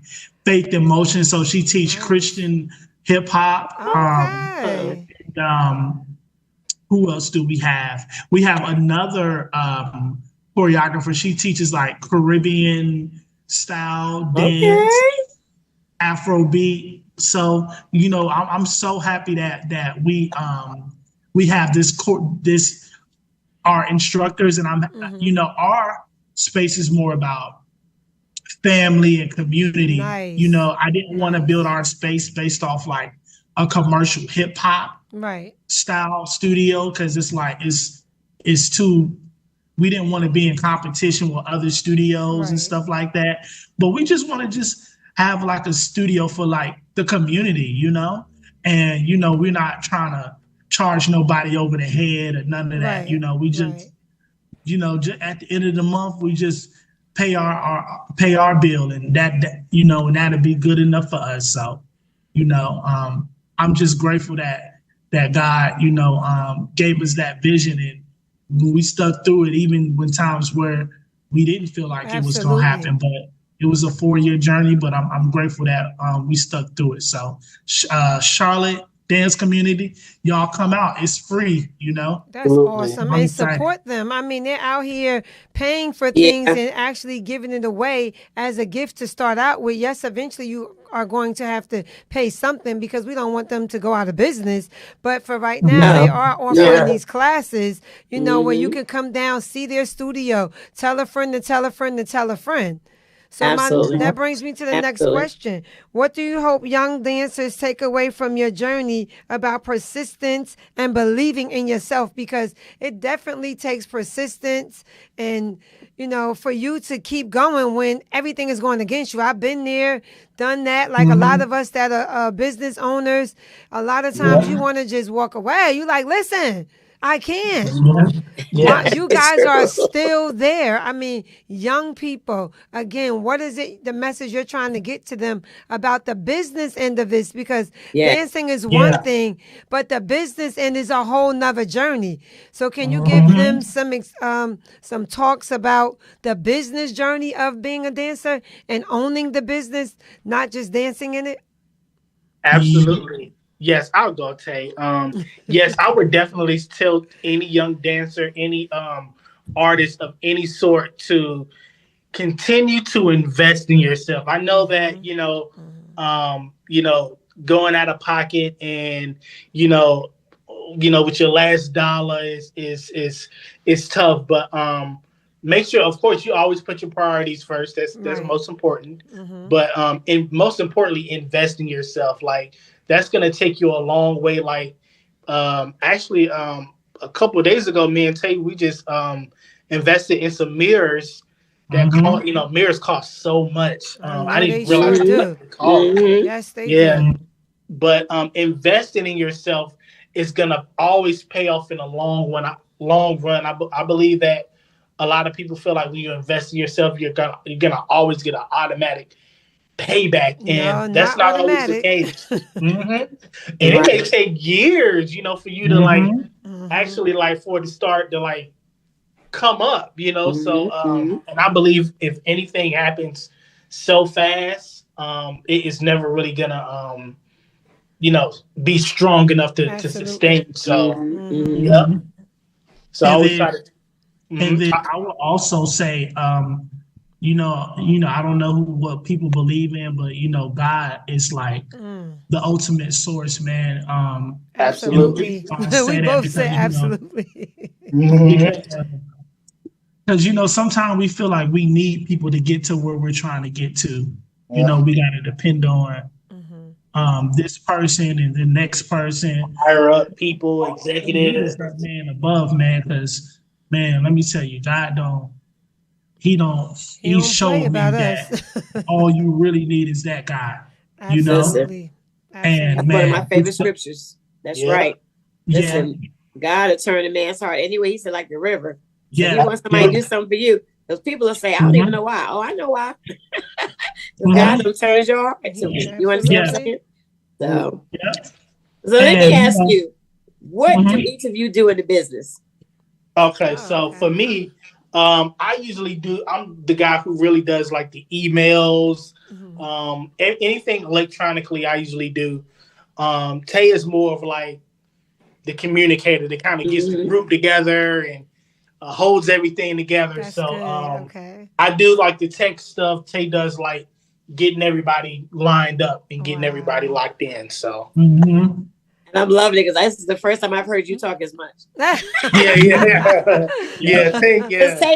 faith and motion. So she teach Christian hip hop. Okay. Who else do we have? We have another choreographer. She teaches like Caribbean style dance, Afrobeat. So I'm so happy that we have this our instructors, and our space is more about family and community. Nice. I didn't want to build our space based off like a commercial hip hop Right. style studio, because it's too. We didn't want to be in competition with other studios and Right. stuff like that. But we just want to have like a studio for like the community, and we're not trying to charge nobody over the head or none of that. Right. We just Right. at the end of the month we just pay our bill, and and that'll be good enough for us. So I'm just grateful that God gave us that vision, and when we stuck through it, even when times where we didn't feel like it was going Absolutely. to happen, but it was a 4-year journey. But I'm grateful that we stuck through it. So Charlotte dance community, y'all come out. It's free. That's Absolutely. awesome. I'm And excited. support them. I mean, they're out here paying for Yeah. things and actually giving it away as a gift to start out with. Yes, eventually you are going to have to pay something because we don't want them to go out of business. But for right now, No. they are offering Yeah. these classes, where you can come down, see their studio, tell a friend to tell a friend to tell a friend. So Absolutely. that brings me to the next Absolutely. question. What do you hope young dancers take away from your journey about persistence and believing in yourself? Because it definitely takes persistence and, for you to keep going when everything is going against you. I've been there, done that. Like a lot of us that are business owners, a lot of times you want to just walk away. You like, listen, I can. Yeah. You guys are still there. I mean, young people, again, what is it, the message you're trying to get to them about the business end of this? Because Yeah. dancing is one thing, but the business end is a whole nother journey. So can you give them some talks about the business journey of being a dancer and owning the business, not just dancing in it? Absolutely. Yes, I'll go, Tay. Yes, I would definitely tell any young dancer, any artist of any sort to continue to invest in yourself. I know that, going out of pocket and, with your last dollar is tough, but make sure, of course, you always put your priorities first. That's most important. But and most importantly, invest in yourself. Like, that's gonna take you a long way. Like, actually, a couple of days ago, me and Tay, we just invested in some mirrors that mirrors cost so much. I didn't realize how much it cost. Yes, they do. But investing in yourself is gonna always pay off in the long run. I believe that a lot of people feel like when you invest in yourself, you're gonna always get an automatic payback, and that's not always the case. And it may take years, for you to actually for it to start to come up, So and I believe if anything happens so fast, it is never really gonna be strong enough to sustain. So So I always try to. And then I would also say, I don't know what people believe in, but God is like the ultimate source, man. Absolutely. We both say absolutely. Because sometimes we feel like we need people to get to where we're trying to get to. We got to depend on this person and the next person, higher up people, executives, that man above, man. Because man, let me tell you, God He showed me that all you really need is that God. Absolutely. And that's one of my favorite scriptures. That's right. Listen, God will turn a man's heart anyway. He said, like the river. So he wants somebody to do something for you. Those people will say, I don't even know why. Oh, I know why. God will turn your heart to me. You understand what I'm saying? So let me ask you, what do each of you do in the business? Okay, so for me, I usually I'm the guy who really does like the emails, anything electronically I usually do. Tay is more of like the communicator that kind of gets the group together and holds everything together. That's so good. I do like the tech stuff. Tay does like getting everybody lined up and getting everybody locked in. So And I'm loving it because this is the first time I've heard you talk as much. Tay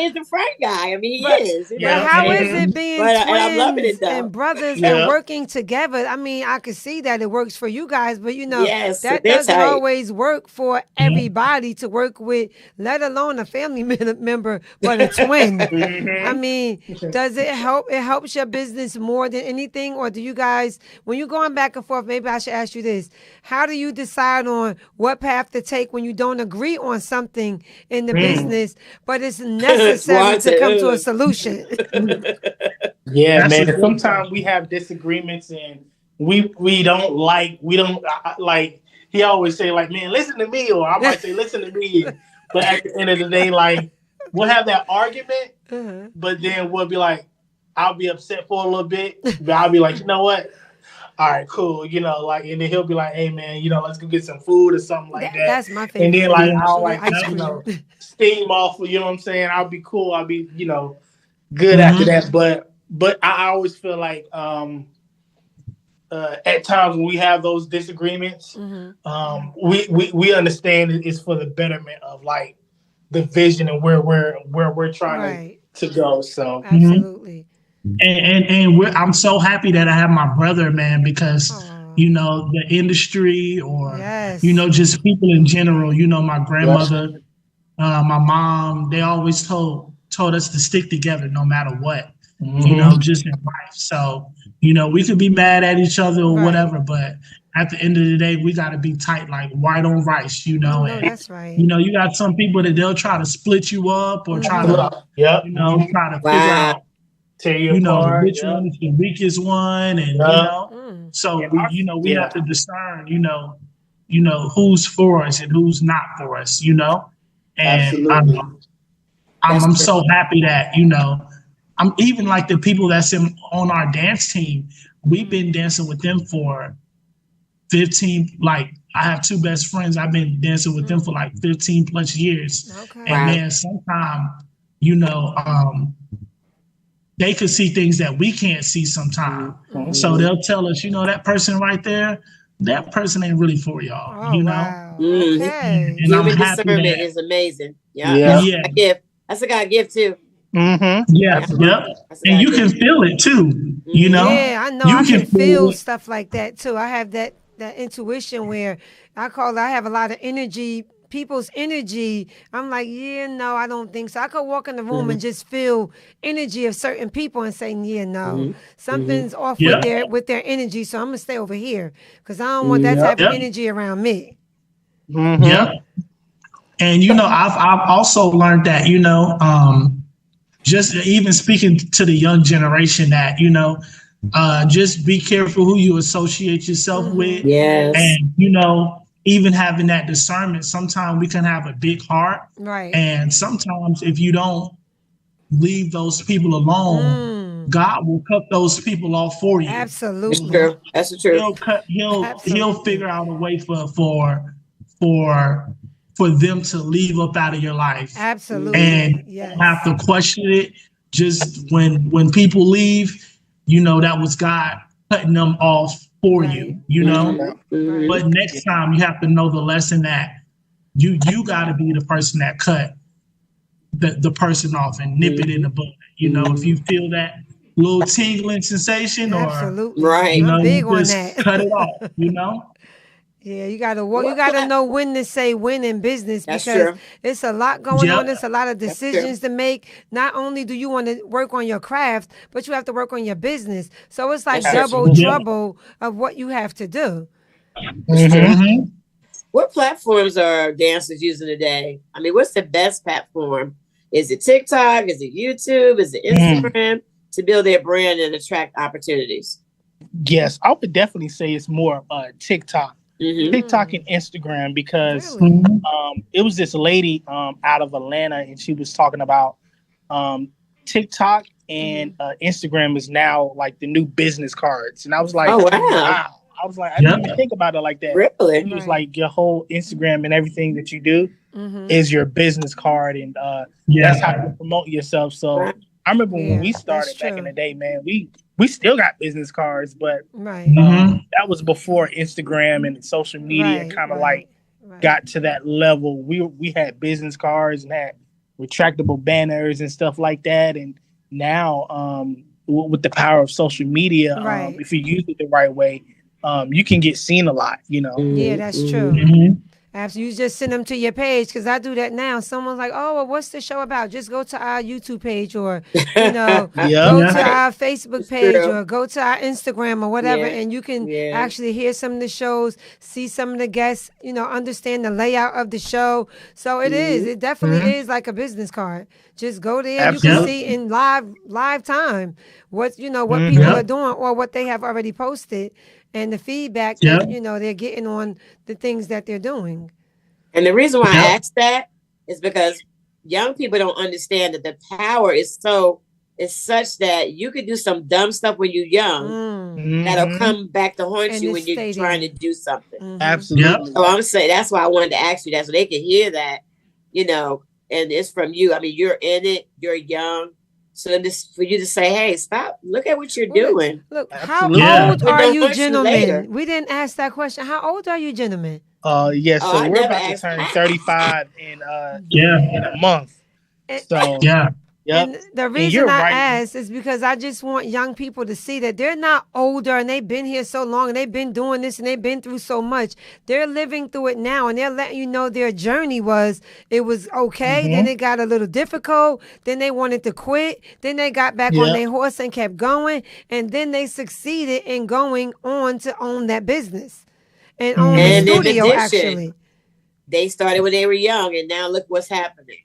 is the front guy. I mean, he is. But how is it being twins I'm loving it, and brothers and working together? I mean, I can see that it works for you guys, but that doesn't always work for everybody to work with, let alone a family member, but a twin. I mean, does it help? It helps your business more than anything, or do you guys, when you're going back and forth, maybe I should ask you this: how do you decide on what path to take when you don't agree on something in the business, but it's necessary to come to a solution? Man. Sometimes we have disagreements and we don't like. He always say like, man, listen to me, or I might say listen to me. But at the end of the day, like, we'll have that argument, but then we'll be like, I'll be upset for a little bit, but I'll be like, you know what? All right, cool. And then he'll be like, hey man, let's go get some food or something like that. That's my favorite. And then I'll steam off, you know what I'm saying? I'll be cool. I'll be, good after that. But I always feel like at times when we have those disagreements, we understand it's for the betterment of like the vision and where we're trying to go. So absolutely. And I'm so happy that I have my brother, man, because the industry or just people in general, my grandmother, my mom, they always told us to stick together no matter what, just in life. So we could be mad at each other or whatever, but at the end of the day, we got to be tight, like white on rice, you know. No, And that's right. you know, you got some people that they'll try to split you up or try Mm-hmm. to, Yep. you know, try to figure Wow. out, Tear you you know, apart. which one is the weakest one, and you Yeah. know. Mm. So Yeah, we yeah. have to discern, you know, who's for us and who's not for us, you know. And Absolutely. I'm That's so happy that, you know, I'm even like the people that's on our dance team. We've been dancing with them for 15. Like I have two best friends. I've been dancing with them for like 15 plus years. Okay. And Wow. man, sometimes, you know, they could see things that we can't see sometimes. Mhm. So they'll tell us, you know, that person right there, that person ain't really for y'all, Oh, you know? wow. Mhm. Okay. And I'm Human happy discernment that, is amazing. Yeah. Yeah. That's yeah, a gift. That's a God gift too. Mm-hmm. yeah, Absolutely. yep. That's a And God you gift. can feel it too, you know? Yeah, I know. You I can feel it. stuff like that too. I have that intuition where I have a lot of energy, people's energy. I'm like, yeah, no, I don't think so. I could walk in the room and just feel energy of certain people and say, yeah, no, something's off Yeah. with their energy. So I'm gonna stay over here because I don't want that type of Yep. energy around me. Mm-hmm. Yep. And you know, I've also learned that, you know, just even speaking to the young generation that, you know, just be careful who you associate yourself with. Yes. And, you know, even having that discernment, sometimes we can have a big heart. Right. And sometimes if you don't leave those people alone, God will cut those people off for you. It's Absolutely. true. That's the truth. He'll Absolutely. figure out a way for them to leave up out of your life. Absolutely. And Yes. you don't have to question it. Just when people leave, you know that was God cutting them off for Right. you know. Mhm. But next time you have to know the lesson that you got to be the person that cut the person off and nip it in the bud. You know, if you feel that little tingling sensation, or Absolutely. Right. you know, I'm big you on just that. cut it off. You know. Yeah, you gotta you What gotta plat- know when to say when in business That's because true. it's a lot going Yep. on. It's a lot of true. decisions to make. Not only do you want to work on your craft, but you have to work on your business. So it's like That's double true. Yep. trouble of what you have to do. Mhm. What platforms are dancers using today? I mean, what's the best platform? Is it TikTok? Is it YouTube? Is it Instagram to build their brand and attract opportunities? Yes, I would definitely say it's more TikTok. Mhm. TikTok and Instagram because Really? it was this lady out of Atlanta and she was talking about TikTok and Instagram is now like the new business cards. And I was like, Oh, wow. I was like, I didn't even think about it like that. Really? It was Right. like your whole Instagram and everything that you do Mm-hmm. is your business card and Yeah. that's how you promote yourself. So Right. I remember Yeah, when we that's started back in true. the day, man, we still got business cards, but Right. that was before Instagram and social media Right, kind of right, like right. got to that level. We had business cards and had retractable banners and stuff like that. And now with the power of social media, Right. if you use it the right way, you can get seen a lot, you know. Yeah, that's true. Mhm. Absolutely. You just send them to your page because I do that now. Someone's like, "Oh, well, what's the show about?" Just go to our YouTube page, or you know, Yeah. go Yeah. to our Facebook It's page, true. or go to our Instagram or whatever, Yeah. and you can Yeah. actually hear some of the shows, see some of the guests, you know, understand the layout of the show. So it is. It definitely is like a business card. Just go there. You can Absolutely. see in live time what what people Yeah. are doing or what they have already posted, and the feedback Yeah. that they're getting on the things that they're doing. And the reason why Yep. I asked that is because young people don't understand that the power is such that you could do some dumb stuff when you're young Mm. that'll Mhm. come back to haunt And you it when you're stay trying to there. do something. Mhm. Absolutely. So I'm saying that's why I wanted to ask you that so they could hear that, and it's from you. I mean, you're in it, you're young. So this for you to say, hey, stop, look at what you're doing. Look, how Absolutely. Yeah. old But are don't you, hurt you later. gentlemen? We didn't ask that question. How old are you, gentlemen? Yeah, Oh, so I we're never about to asked. turn 35 in Yeah. a month. So Yeah. yep. And the you're reason I right. asked is because I just want young people to see that they're not older and they've been here so long and they've been doing this and they've been through so much. They're living through it now and they're letting you know their journey was okay. Then it got a little difficult. Then they wanted to quit. Then they got back on Yeah. their horse and kept going. And then they succeeded in going on to own that business. and own a And in studio, addition, actually. they started when they were young, and now look what's happening.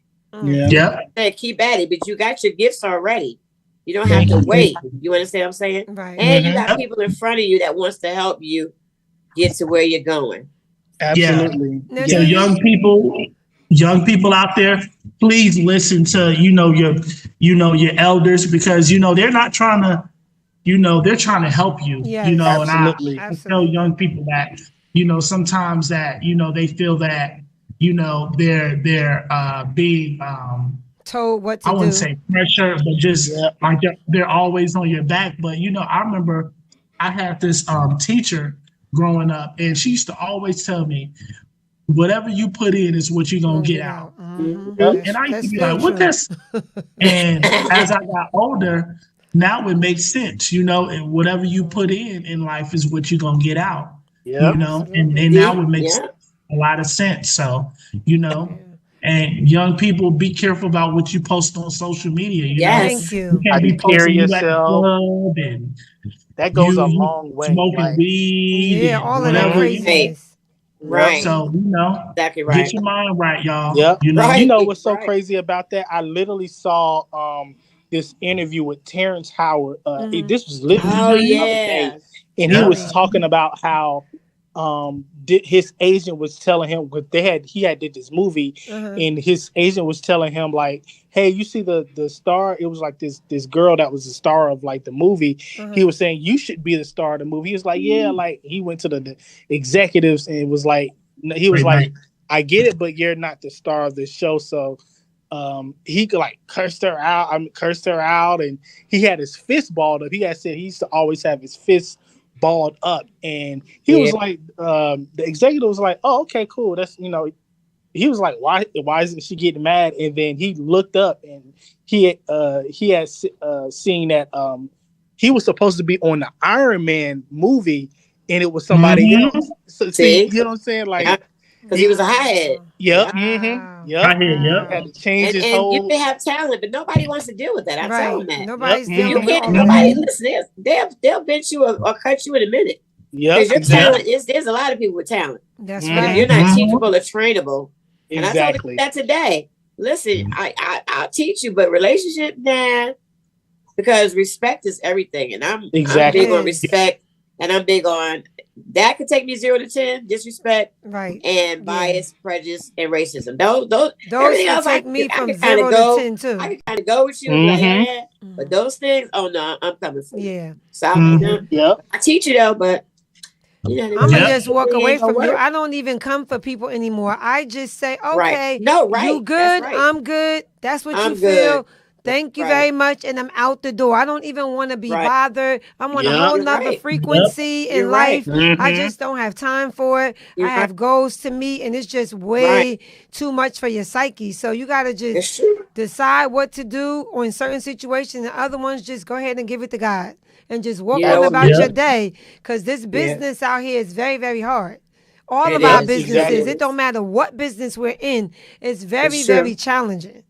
Yeah. Yep. Say, keep at it, but you got your gifts already. You don't have to wait. You understand what I'm saying? Right. And you Mhm. got people in front of you that wants to help you get to where you're going. Absolutely. Now, So do you- young people out there, please listen to your elders, because they're not trying to, they're trying to help you. Yes. And Absolutely. I tell young people that sometimes that they feel that they're being told what to I do. wouldn't say pressure, but just Yep. like they're always on your back. But I remember I had this teacher growing up, and she used to always tell me, whatever you put in is what you're gonna get out. Mhm. Yep. And I used That's to be still like, what true. this? And as I got older, now it makes sense, and whatever you put in life is what you're gonna get out. Yeah. And Absolutely. now it makes Yeah. a lot of sense. So, and young people, be careful about what you post on social media. Yes. Thank You you. can't How be you carry posting you at the yourself. club and That goes a you long way. smoking Like, weed Yeah, and all of that whatever. craziness. Right. So, Exactly get right. your mind right, y'all. Yep. Right. You know what's so Right. crazy about that? I literally saw this interview with Terrence Howard. This was literally Oh the other day, yeah. and he was talking about how his agent was telling him, because did this movie, and his agent was telling him like, hey, you see the star? It was like this girl that was the star of like the movie. He was saying you should be the star of the movie. He was like, yeah, like he went to the executives and was like, he was like, I get it, but you're not the star of the show. So he could like cursed her out, and he had his fist balled up. He had said he used to always have his fist balled up, and he was like, the executive was like, oh, okay, cool. That's he was like, why isn't she getting mad? And then he looked up, and he had seen that he was supposed to be on the Iron Man movie, and it was somebody else. So, see, you know what I'm saying? Like, because he was a hothead. Yep. Wow. Yep. Yep. Had to change his And whole. you can have talent, but nobody wants to deal with that. I tell them Right. that. Nobody's Yep. dealing You with can't. all Nobody that. listen. They'll bench you or cut you in a minute. Yep. Because your talent is. There's a lot of people with talent. That's Mhm. But if right. you're not teachable or trainable, and I Exactly. told them that today. Listen, I'll teach you, but relationship, nah. Because respect is everything, and I'm big on respect, and I'm big on that. Could take me 0 to 10, disrespect, Right. and bias, prejudice, and racism. Those can everything else take I me can from kinda 0 go- to 10 too. I can kind of go with you, like, but those things, oh no, I'm coming for you. Yeah. So Yep. I teach you though, but I'm gonna just walk away ain't gonna from you. work. I don't even come for people anymore. I just say, okay, Right. No, right. you good, That's right. I'm good. That's what I'm you feel. good. Thank you Right. very much, and I'm out the door. I don't even want to be Right. bothered. I'm on a Yep. whole You're nother right. frequency in You're right. life. I just don't have time for it. You're I have goals to meet, and it's just way too much for your psyche. So you gotta It's just true. decide what to do, or in certain situations, and other ones, just go ahead and give it to God and just walk Yeah. on about Yeah. your day. Because this business out here is very, very hard. All It of our is. businesses, Exactly. it don't matter what business we're in, it's very, It's true. very challenging.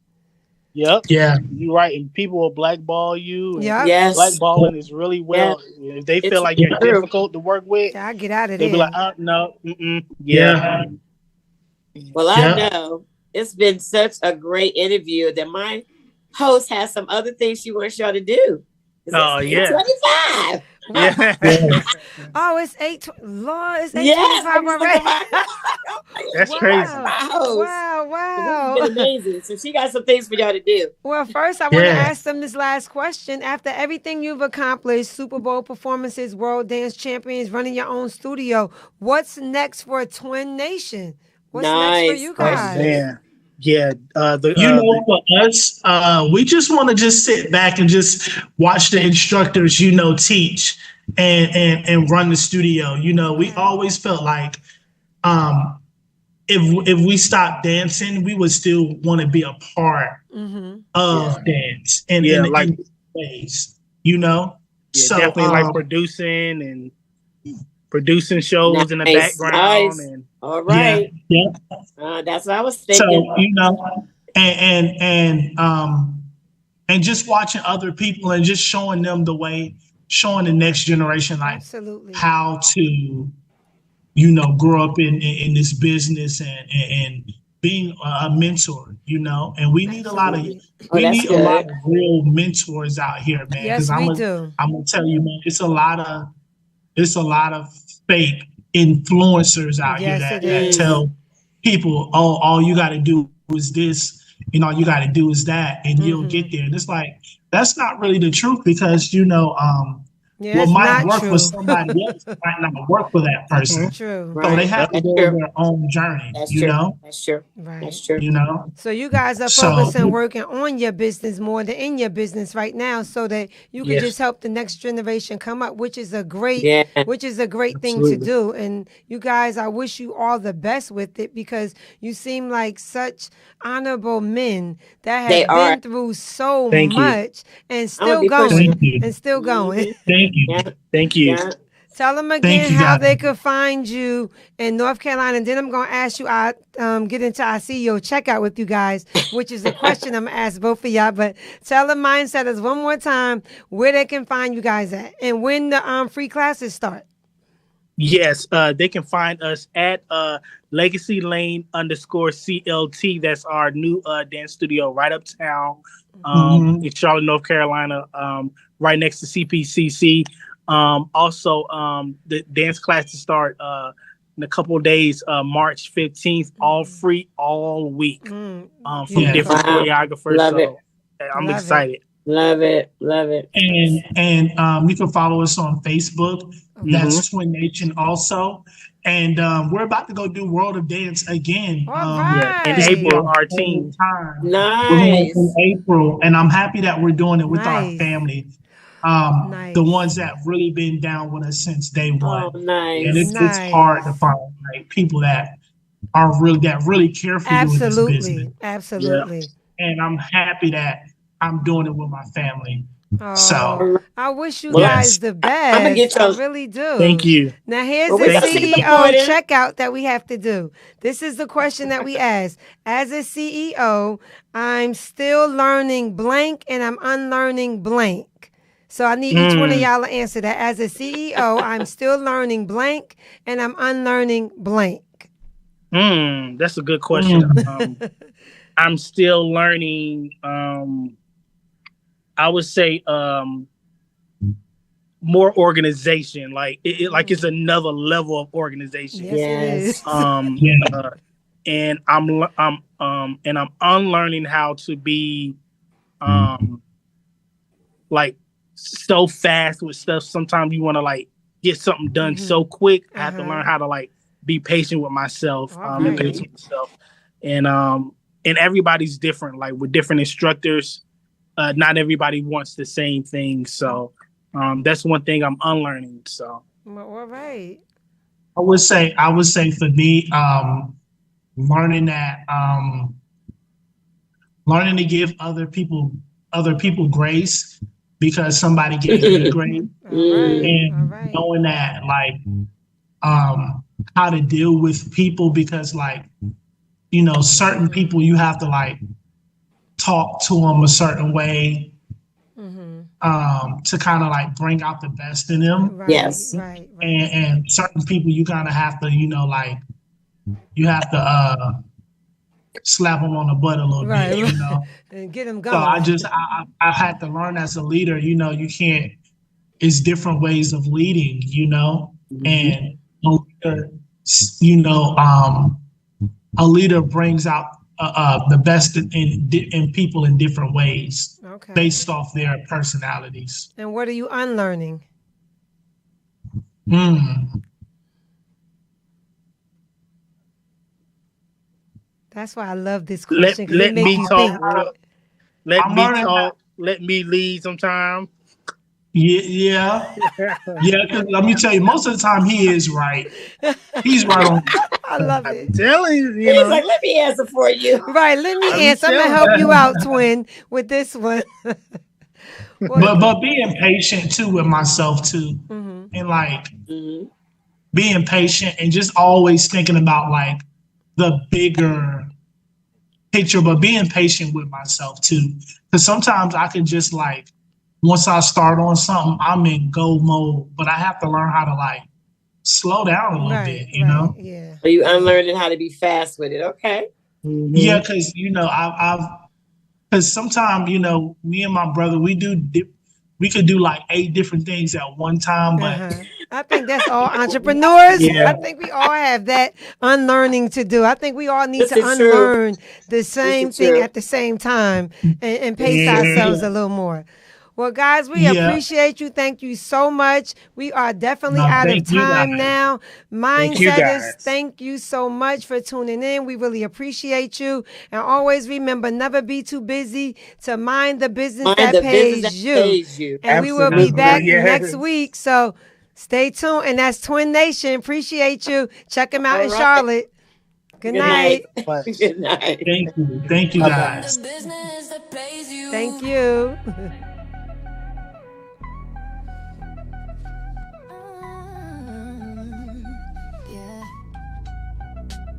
Yep. Yeah. You're right. And people will blackball you. And Yeah. Yes. blackballing is really well. If they feel It's like you're true. difficult to work with, I get out of they'll there. be like, no, yeah. Yeah. Well, Yeah. I know it's been such a great interview that my host has some other things she wants y'all to do. Oh, yeah. 25. Yeah. Oh, it's 8. Lord, it's 8:25 Yes, I just already. looked at my- That's Wow. crazy. My host. Wow. This has been amazing. So she got some things for y'all to do. Well, first, I want to Yeah. ask them this last question. After everything you've accomplished, Super Bowl performances, World Dance Champions, running your own studio, what's next for Twin Nation? What's next for Nice you question. guys? Man. Yeah. For us, we just want to just sit back and just watch the instructors, teach and run the studio. We always felt like if we stopped dancing, we would still want to be a part of dance and Yeah, in like- ways, Yeah, definitely like producing shows in the Nice, background. nice. And All right. Yeah. That's what I was So thinking. and just watching other people and just showing them the way, showing the next generation like Absolutely. how to grow up in this business and being a mentor, and we need Absolutely. Oh, that's a lot good. of real mentors out here, man. Yes, we do. I'm gonna tell you, man, it's a lot of fake influencers out here Yes, it that is. tell people, oh, all you got to do is this, all you got to do is that, and you'll get there. And it's like, that's not really the truth, because Yeah, what it's might not work true. for somebody else might not work for that person. True. So they Right. have to That's go true. on their own journey, That's true. That's true. Right. That's true. So you guys are So- focusing working on your business more than in your business right now, so that you can Yes. just help the next generation come up, which is a great Yeah. thing to do. And you guys, I wish you all the best with it, because you seem like such honorable men that They have are. been through so Thank you. much and I'm gonna still be pushing. going Thank you. and still going. Thank you. Yeah. Thank you. Yeah. Tell them again you, how guys. they could find you in North Carolina. And then I'm going to ask you, get into our CEO checkout with you guys, which is a question I'm going to ask both of y'all. But tell the Mindsetters one more time where they can find you guys at and when the free classes start. Yes, they can find us at Legacy Lane _CLT. That's our new dance studio right uptown in Charlotte, North Carolina, right next to CPCC. Also, the dance classes start in a couple of days, March 15th, all free all week from Yeah. different Wow. choreographers. Love so it. I'm Love it. excited. Love it. Love it. And you can follow us on Facebook. That's Twin Nation also. And we're about to go do World of Dance again. All Yeah, in right. April, our team. We're going Nice. in April, and I'm happy that we're doing it with our Nice. family. Nice. The ones that really been down with us since day one. Oh, nice. And it's Nice. hard to find people that really care for you in this Absolutely. business. Absolutely. And I'm happy that I'm doing it with my family. Oh, So I wish you Well, guys the best. I'ma get I your- really do. Thank you. Now here's Well, the we gotta Thank see the CEO recording. checkout that we have to do. This is the question that we ask. As a CEO, I'm still learning blank and I'm unlearning blank. So I need each one of y'all to answer that. As a CEO, I'm still learning blank and I'm unlearning blank. That's a good question. I'm still learning. I would say more organization. Like like it's another level of organization. Yes, it is. And I'm unlearning how to be like so fast with stuff. Sometimes you want to like get something done so quick. I have to learn how to like be patient with myself All and right. patient with myself. And everybody's different. Like with different instructors, not everybody wants the same thing. So that's one thing I'm unlearning. So Well, all right. I would say for me, learning to give other people grace because somebody gave me grace, All right. and All right. knowing that like how to deal with people, because like certain people you have to like talk to them a certain way to kind of like bring out the best in them. Right, Yes. Right. Right. And certain people you kind of have to, like you have to slap them on the butt a little Right, bit, right. And get them So going. I had to learn as a leader, you can't, it's different ways of leading, and a leader brings out the best in people in different ways Okay. based off their personalities. And what are you unlearning? That's why I love this question. 'cause let it makes me you talk. think. Let I'm me learning talk. Let me lead sometime. Yeah. Because let me tell you, most of the time he is right. He's right on. I love it. Telling you, He's like, let me answer for you. Right. Let me I'm answer. I'm going to telling help you out, twin, with this one. But being patient too with myself too, and like being patient and just always thinking about like the bigger picture, but being patient with myself too, because sometimes I can just like once I start on something, I'm in go mode, but I have to learn how to like slow down a little Right. bit, you know? Yeah. So you unlearning how to be fast with it. Okay. Mhm. Yeah, because because sometimes me and my brother we could do like 8 different things at one time, but Uh-huh. I think that's all entrepreneurs. Yeah. I think we all have that unlearning to do. I think we all need This to is true. unlearn the same is thing true. at the same time and pace Yeah. ourselves a little more. Well, guys, we Yeah. appreciate you. Thank you so much. We are definitely No, out of thank you, time guys. now. Thank you, Mindsetters, guys. thank you so much for tuning in. We really appreciate you. And always remember, never be too busy to mind the business Mind that the pays business that you. pays you. And we will be Absolutely, back yes. next week. So stay tuned. And that's Twin Nation. Appreciate you. Check them out All in right. Charlotte. Good night. But Good night. thank you Bye-bye. guys. The business that pays you. Thank you. Yeah.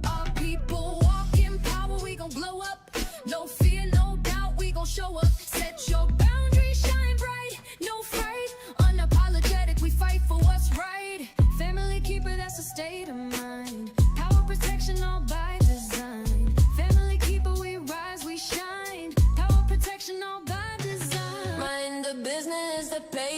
Our people walk in power, we gon' blow up. No fear, no doubt, we gon' show up. Set your boundaries, shine bright, no fright. Unapologetic, we fight for what's right. Family keeper, that's a state of mind. Power protection all by design. Family keeper, we rise, we shine. Power protection all by design. Mind the business that pays